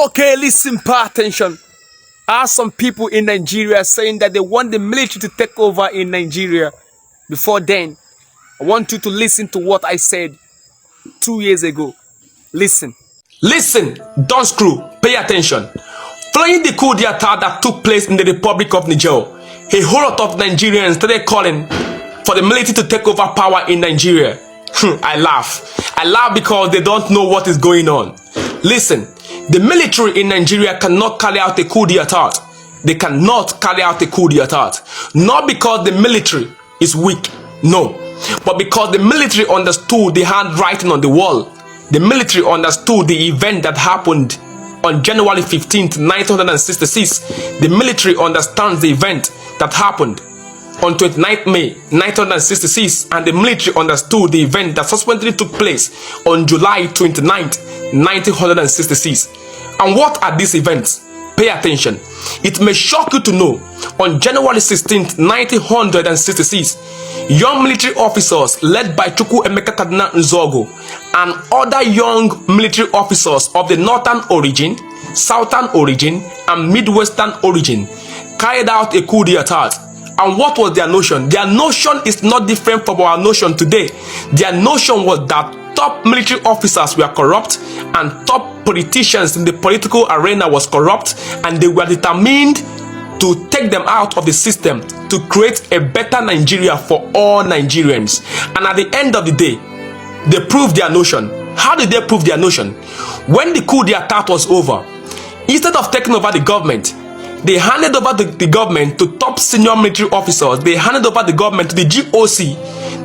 Okay, listen, pay attention. I have some people in Nigeria saying that they want the military to take over in Nigeria. Before then, I want you to listen to what I said 2 years ago. Listen. Listen, don't screw, pay attention. Following the coup d'etat that took place in the Republic of Niger, a whole lot of Nigerians started calling for the military to take over power in Nigeria. I laugh because they don't know what is going on. Listen, the military in Nigeria cannot carry out a coup d'etat. They cannot carry out a coup d'etat. Not because the military is weak, no, but because the military understood the handwriting on the wall. The military understood the event that happened on January 15th, 1966. The military understands the event that happened on 29th May 1966, and the military understood the event that subsequently took place on July 29th, 1966. And what are these events? Pay attention. It may shock you to know, on January 16th, 1966, young military officers led by Chukwuemeka Kaduna Nzogo and other young military officers of the northern origin, southern origin, and midwestern origin carried out a coup d'etat. And what was their notion? Their notion is not different from our notion today. Their notion was that top military officers were corrupt and top politicians in the political arena was corrupt, and they were determined to take them out of the system to create a better Nigeria for all Nigerians. And at the end of the day, they proved their notion. How did they prove their notion? When the coup d'etat was over, instead of taking over the government, they handed over the government to top senior military officers. They handed over the government to the GOC,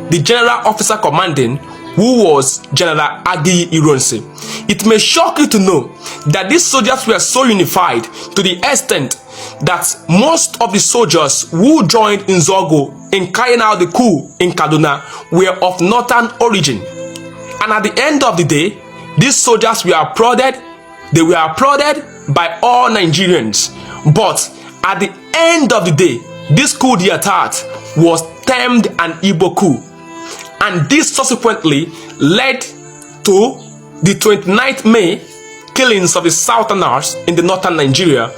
the General Officer Commanding, who was General Agi Ironsi. It may shock you to know that these soldiers were so unified to the extent that most of the soldiers who joined Nzogo in carrying out the coup in Kaduna were of northern origin. And at the end of the day, these soldiers were applauded. They were applauded by all Nigerians. But at the end of the day, this coup d'etat was termed an Igbo coup. And this subsequently led to the 29th May killings of the Southerners in the northern Nigeria,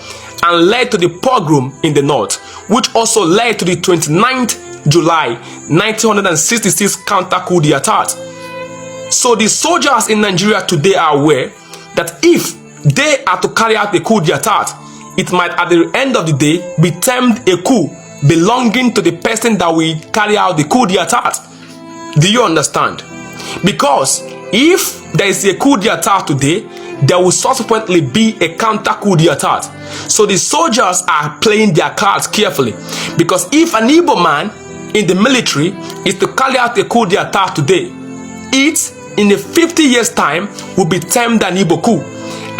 and led to the pogrom in the north, which also led to the 29th July 1966 counter coup d'etat. So the soldiers in Nigeria today are aware that if they are to carry out the coup d'etat, it might at the end of the day be termed a coup belonging to the person that will carry out the coup d'etat. Do you understand? Because if there is a coup d'etat today, there will subsequently be a counter coup d'etat. So the soldiers are playing their cards carefully. Because if an Igbo man in the military is to carry out a coup d'etat today, it in a 50 years time will be termed an Igbo coup.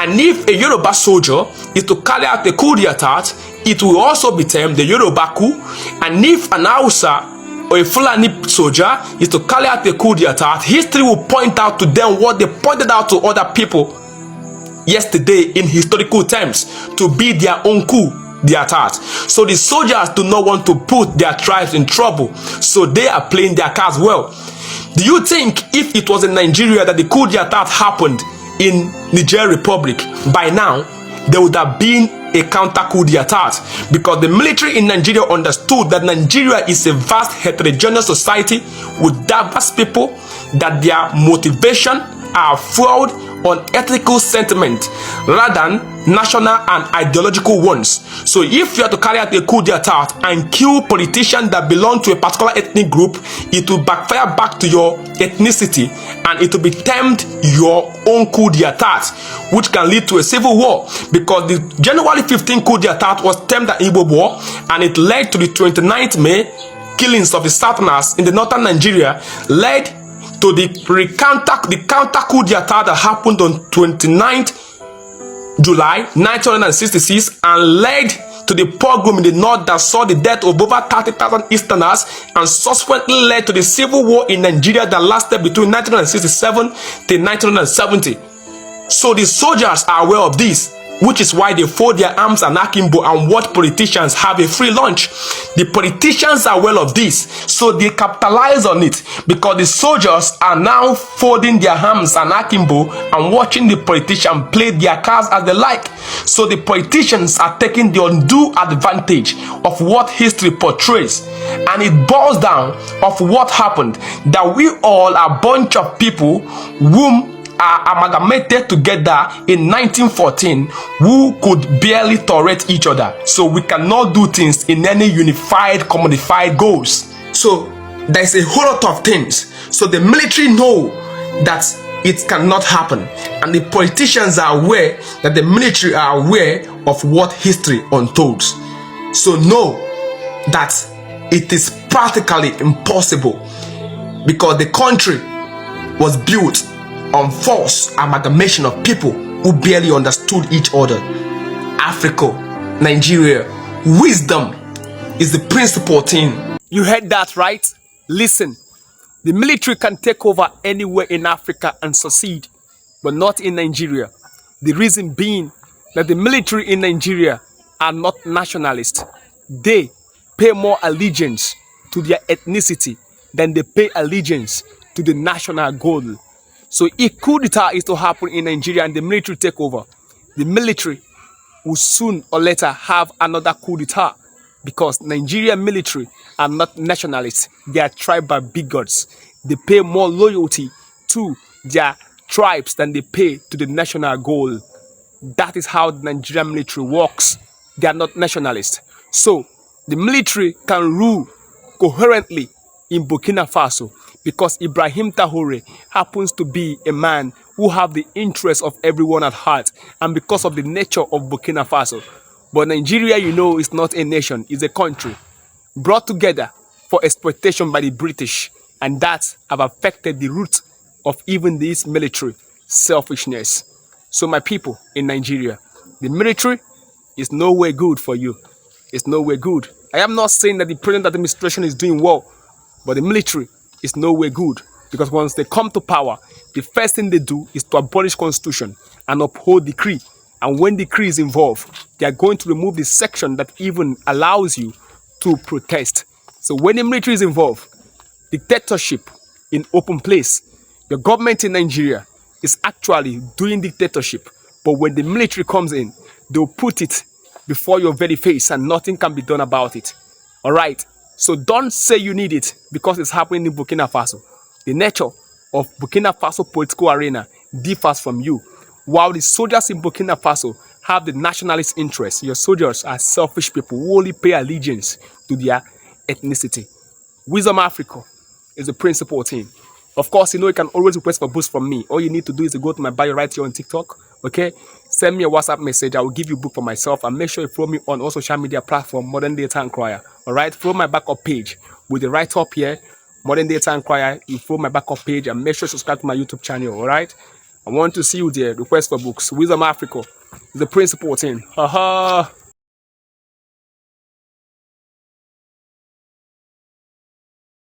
And if a Yoruba soldier is to carry out a coup d'etat, it will also be termed the Yoruba coup. And if an Hausa or a Fulani soldier is to carry out a coup d'etat, history will point out to them what they pointed out to other people yesterday in historical terms to be their own coup d'etat. So the soldiers do not want to put their tribes in trouble, so they are playing their cards well. Do you think if it was in Nigeria that the coup d'etat happened in Nigerian Republic, by now there would have been a counter coup d'etat? Because the military in Nigeria understood that Nigeria is a vast heterogeneous society with diverse people, that their motivation are fueled on ethical sentiment rather than national and ideological ones. So if you are to carry out a coup d'etat and kill politicians that belong to a particular ethnic group, it will backfire back to your ethnicity and it will be termed your own coup d'etat, which can lead to a civil war. Because the January 15 coup d'etat was termed the Igbo War, and it led to the 29th May killings of the Southerners in the northern Nigeria, led to the counter coup d'etat that happened on 29th July 1966 and led to the pogrom in the north that saw the death of over 30,000 Easterners and subsequently led to the civil war in Nigeria that lasted between 1967 to 1970. So the soldiers are aware of this. which is why they fold their arms and akimbo and watch politicians have a free lunch. The politicians are well of this, so they capitalize on it because the soldiers are now folding their arms and akimbo and watching the politician play their cards as they like. So the politicians are taking the undue advantage of what history portrays, and it boils down of what happened, that we all are a bunch of people whom are amalgamated together in 1914 who could barely tolerate each other. So we cannot do things in any unified, commodified goals. So there's a whole lot of things. So the military know that it cannot happen, and the politicians are aware that the military are aware of what history unfolds. So know that it is practically impossible because the country was built on false amalgamation of people who barely understood each other. Africa, Nigeria, wisdom is the principal thing. You heard that, right? Listen, the military can take over anywhere in Africa and succeed, but not in Nigeria. The reason being that the military in Nigeria are not nationalists. They pay more allegiance to their ethnicity than they pay allegiance to the national goal. So if coup d'etat is to happen in Nigeria and the military take over, the military will soon or later have another coup d'etat, because Nigerian military are not nationalists. They are tribal bigots. They pay more loyalty to their tribes than they pay to the national goal. That is how the Nigerian military works. They are not nationalists. So the military can rule coherently in Burkina Faso because Ibrahim Traoré happens to be a man who have the interest of everyone at heart, and because of the nature of Burkina Faso. But Nigeria, you know, is not a nation, it's a country brought together for exploitation by the British, and that have affected the root of even this military selfishness. So my people in Nigeria, the military is nowhere good for you. It's nowhere good. I am not saying that the present administration is doing well, but the military is nowhere good, because once they come to power, the first thing they do is to abolish constitution and uphold decree. And when decree is involved, they are going to remove the section that even allows you to protest. So when the military is involved, dictatorship in open place, the government in Nigeria is actually doing dictatorship. But when the military comes in, they'll put it before your very face and nothing can be done about it. All right. So don't say you need it because it's happening in Burkina Faso. The nature of Burkina Faso political arena differs from you. While the soldiers in Burkina Faso have the nationalist interest, your soldiers are selfish people who only pay allegiance to their ethnicity. Wisdom Africa is the principal thing. Of course, you know you can always request for boost from me. All you need to do is to go to my bio right here on TikTok. Okay, send me a WhatsApp message. I will give you a book for myself, and make sure you follow me on all social media platform Modern Day Town Crier. All right, follow my backup page with the right up here, Modern Day Town Crier. You follow my backup page and make sure you subscribe to my YouTube channel. All right, I want to see you there. Request for books. Wisdom Africa is the principal thing. Haha.